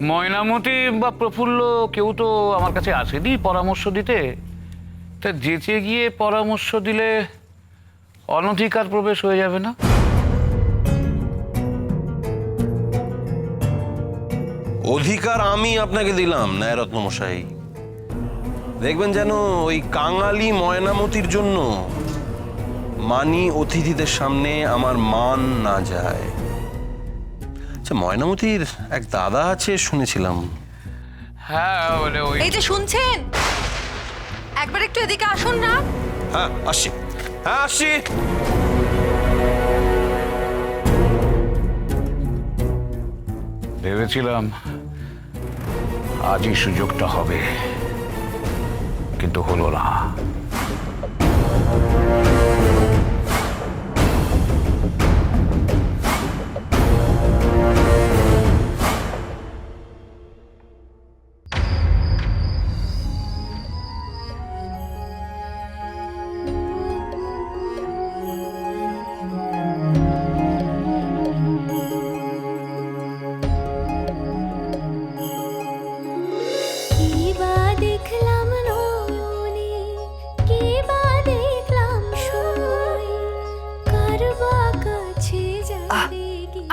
ময়নামতি বা প্রফুল্ল কেউ তো আমার কাছে আসেনি পরামর্শ দিতে। তা যেচে গিয়ে পরামর্শ দিলে অনধিকার প্রবেশ হয়ে যাবে না? অধিকার আমি আপনাকে দিলাম ন্যায়রত্ন মশাই। দেখবেন যেন ওই কাঙালি ময়নামতির জন্য মানি অতিথিদের সামনে আমার মান না যায়। আচ্ছা, ময়নামতির এক দাদা আছে শুনেছিলাম। হ্যাঁ, মানে ওই এই যে শুনছেন, একবার একটু এদিকে আসুন না। হ্যাঁ আসছি, হ্যাঁ আসছি। ভেবেছিলাম আজই সুযোগটা হবে, কিন্তু হলো না।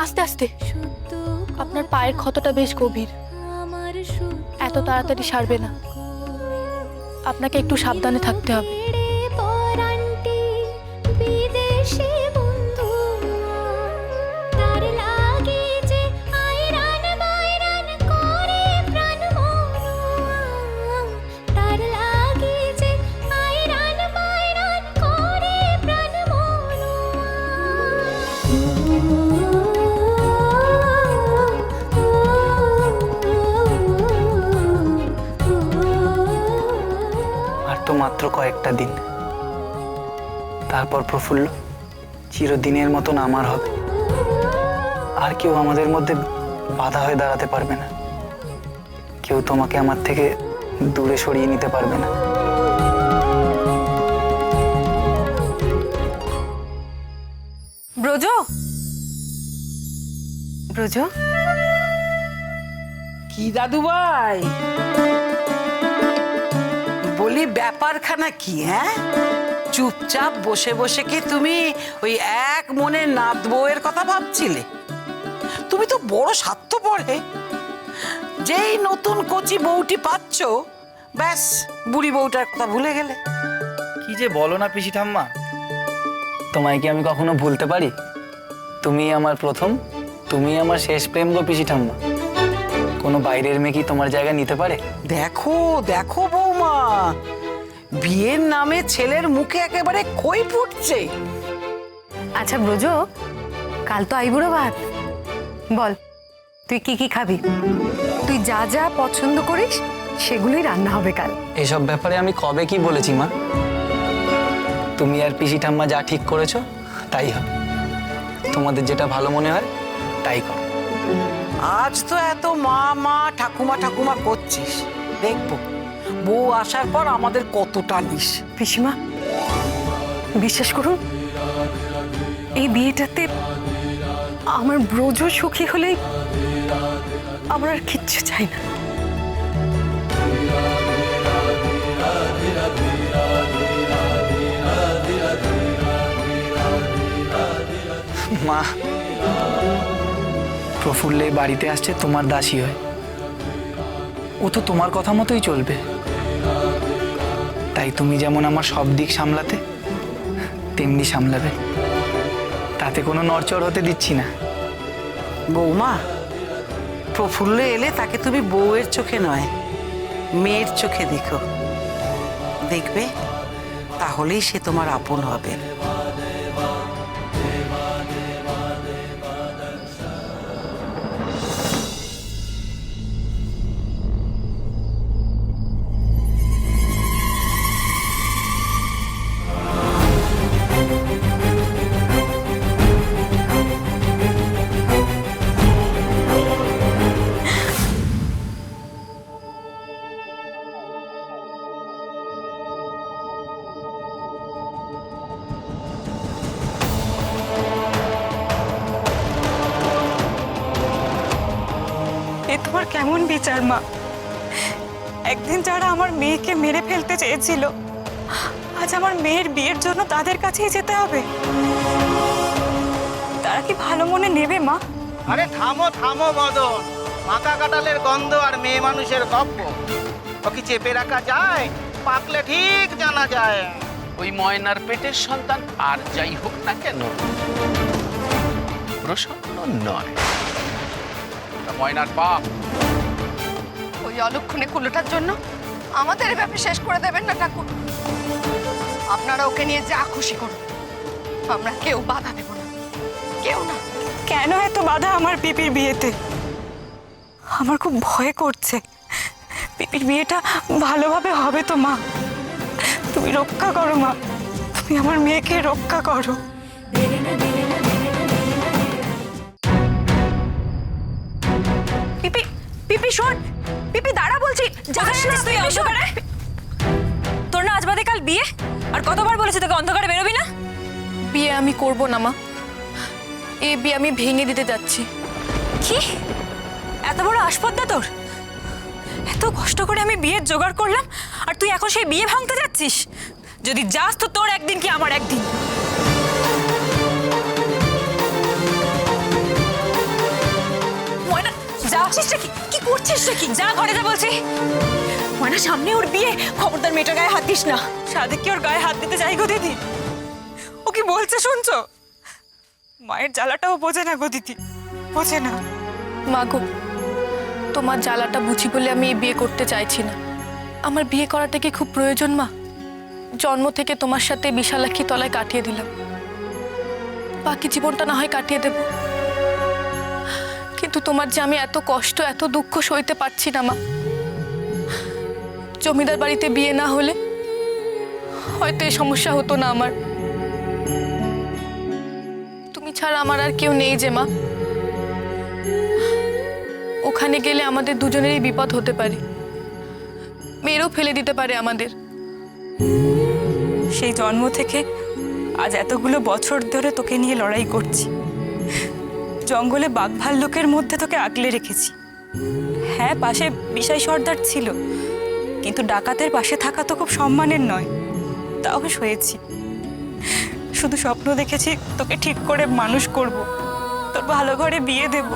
আস্তে আস্তে, আপনার পায়ের ক্ষতটা বেশ গভীর, এত তাড়াতাড়ি সারবে না। আপনাকে একটু সাবধানে থাকতে হবে। আর তো মাত্র কয়েকটা দিন, তারপর প্রফুল্ল চিরদিনের মতন আমার হবে। আর কেউ আমাদের মধ্যে বাধা হয়ে দাঁড়াতে পারবে না। কেউ তোমাকে আমার থেকে দূরে সরিয়ে নিতে পারবে না। ব্রজ, ব্রজ, কি দাদু ভাই বলি, ব্যাপারখানা কি? হ্যাঁ, চুপচাপ বসে বসে কি তুমি ওই এক মনের নাত বউয়ের কথা ভাবছিলে? তুমি তো বড় স্বার্থপর হে। যেই নতুন কচি বউটি পাচ্ছ, ব্যাস বুড়ি বউটার কথা ভুলে গেলে। কি যে বলো না পিসি ঠাম্মা, তোমায় কি আমি কখনো ভুলতে পারি? তুমি আমার প্রথম, তুমি আমার শেষ প্রেম গো পিসি ঠাম্মা। কোনো বাইরের মেয়ে কি তোমার জায়গা নিতে পারে? দেখো দেখো বৌমা, বিয়ের নামে ছেলের মুখে একেবারে খই ফুটছে। আচ্ছা ব্রজ, কাল তো আইবুড়ো ভাত, বল তুই কি কি খাবি? তুই যা যা পছন্দ করিস সেগুলোই রান্না হবে কাল। এসব ব্যাপারে আমি কবে কি বলেছি মা? তুমি আর পিসি ঠাম্মা যা ঠিক করেছো তাই হবে। তোমাদের যেটা ভালো মনে হয় তাই করো। আজ তো এত মা মা ঠাকুমা ঠাকুমা করছিস, দেখবো বউ আসার পর আমাদের কতটা নিস। পিসিমা, বিশ্বাস করুন, এই বিয়েটাতে আমার ব্রজ সুখী হলেই আমার আর কিচ্ছু চাই না। মা, প্রফুল্ল এই বাড়িতে আসছে তোমার দাসী হয়। ও তো তোমার কথা মতোই চলবে। তাই তুমি যেমন আমার সব দিক সামলাতে, তেমনি সামলাবে। তাতে কোনো নড়চড় হতে দিচ্ছি না। বৌমা, প্রফুল্ল এলে তাকে তুমি বউয়ের চোখে নয়, মেয়ের চোখে দেখো। দেখবে তাহলেই সে তোমার আপন হবে। কেমন বিচার মা? একদিন যারা আমার মেয়েকে মেরে ফেলতে চেয়েছিল, আজ আমার মেয়ের বিয়ের জন্য তাদের কাছেই যেতে হবে? তারা কি ভালো মনে নেবে মা? আরে থামো থামো বদন, মাথা কাটালের গন্ধ আর মেয়ে মানুষের গপ্প ও কি চেপে রাখা যায়? পাকলে ঠিক জানা যায়। ওই ময়নার পেটের সন্তান আর যাই হোক না কেন, প্রসন্ন নয়, ওটা ময়নার বাপ। ওই অলক্ষণে কুলোটার জন্য আমাদের ব্যাপারে শেষ করে দেবেন না ঠাকুর। আপনারা ওকে নিয়ে যা খুশি করুন, আমরা কেউ বাধা দেব না, কেউ না। কেন এত বাধা আমার পিপির বিয়েতে? আমার খুব ভয় করছে। পিপির বিয়েটা ভালোভাবে হবে তো মা? তুমি রক্ষা করো মা, তুমি আমার মেয়েকে রক্ষা করো। পিপি, পিপি শোন, পিপি দাঁড়া বলছি। যাস না তুই অন্ধকারে। তোর না আজ বাদে কাল বিয়ে, আর কতবার বলেছি তোকে অন্ধকারে বেরোবি না? বিয়ে আমি করব না মা, এই বিয়ে আমি ভেঙে দিতে যাচ্ছি। কি এত বড় আসপদ্দা তোর? এত কষ্ট করে আমি বিয়ের জোগাড় করলাম, আর তুই এখন সেই বিয়ে ভাঙতে যাচ্ছিস? যদি যাস তো তোর একদিন কি আমার একদিন। ময়না যাচ্ছিস কি? কি করছিস কি? যা ঘরে যা বলছি। ময়না সামনে ওর বিয়ে, খবরদার মেয়েটার গায়ে হাত দিস না। সাদেক কি ওর গায়ে হাত দিতে যাই গো দিদি? ও কি বলছে শুনছো? মায়ের জ্বালাটাও বোঝে না গো দিদি, বোঝে না। মা গো, তোমার জ্বালাটা বুঝি বলে আমি এই বিয়ে করতে চাইছি না। আমার বিয়ে করাটা কি খুব প্রয়োজন মা? জন্ম থেকে তোমার সাথে বিশালাক্ষী তলায় কাটিয়ে দিলাম, বাকি জীবনটা না হয় কাটিয়ে দেব, কিন্তু তোমার যে আমি এত কষ্ট এত দুঃখ সইতে পারছি না মা। জমিদার বাড়িতে বিয়ে না হলে হয়তো এই সমস্যা হতো না আমার। তুমি ছাড়া আমার আর কেউ নেই যে মা। ওখানে গেলে আমাদের দুজনেরই বিপদ হতে পারে, মেয়েরও ফেলে দিতে পারে আমাদের। সেই জন্ম থেকে আজ এতগুলো বছর ধরে তোকে নিয়ে লড়াই করছি। জঙ্গলে বাঘ ভাল্লুকের মধ্যে তোকে আগলে রেখেছি। হ্যাঁ, পাশে বিশাই সর্দার ছিল, কিন্তু ডাকাতের পাশে থাকা তো খুব সম্মানের নয়, তাও সয়েছি। শুধু স্বপ্ন দেখেছি তোকে ঠিক করে মানুষ করব, তোর ভালো ঘরে বিয়ে দেব,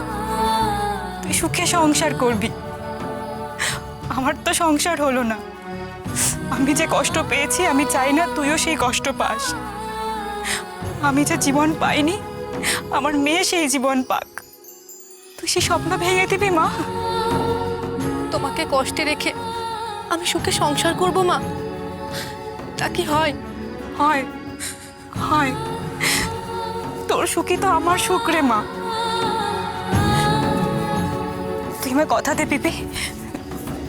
তুই সুখে সংসার করবি। আমার তো সংসার হলো না। আমি যে কষ্ট পেয়েছি আমি চাই না তুইও সেই কষ্ট পাস। আমি যে জীবন পাইনি, আমার মেয়ে সেই জীবন পাক। তুই সেই স্বপ্ন ভেঙে দিবি মা? তোমাকে কষ্টে রেখে আমি সুখে সংসার করব মা? তা কি হয়? হয়, হয়। তোর সুখই তো আমার সুখ রে মা। তুই আমায় কথা দে পিপি,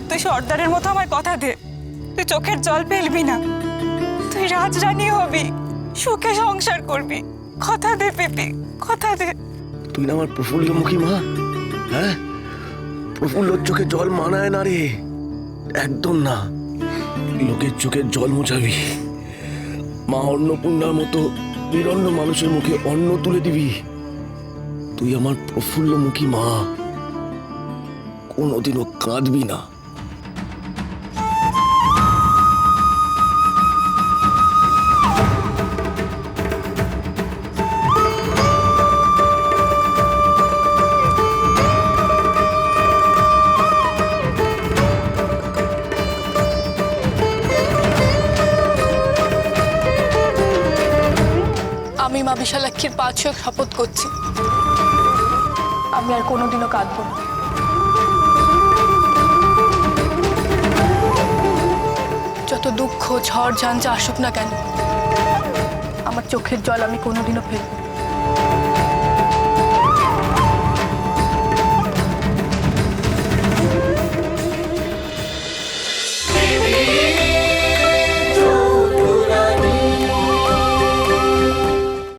তুই সর্দারের মতো আমায় কথা দে। তুই চোখের জল ফেলবি না, তুই রাজরানী হবি, সুখে সংসার করবি। কথা দে পিপি, কথা দে। তুই না আমার প্রফুল্লমুখী মা। হ্যাঁ, প্রফুল্লর চোখে জল মানায় না রে, একদম না। লোকের চোখের জল মোছাবি, মা অন্নপূর্ণার মতো নিরন্ন মানুষের মুখে অন্ন তুলে দিবি। তুই আমার প্রফুল্লমুখী মা, কোনোদিনও কাঁদবি না। আমি মা বিশালাক্ষীর পা ছুঁয়ে শপথ করছি, আমি আর কোনোদিনও কাঁদবো না। যত দুঃখ ঝড় ঝঞ্ঝা আসুক না কেন, আমার চোখের জল আমি কোনোদিনও ফেলবো না।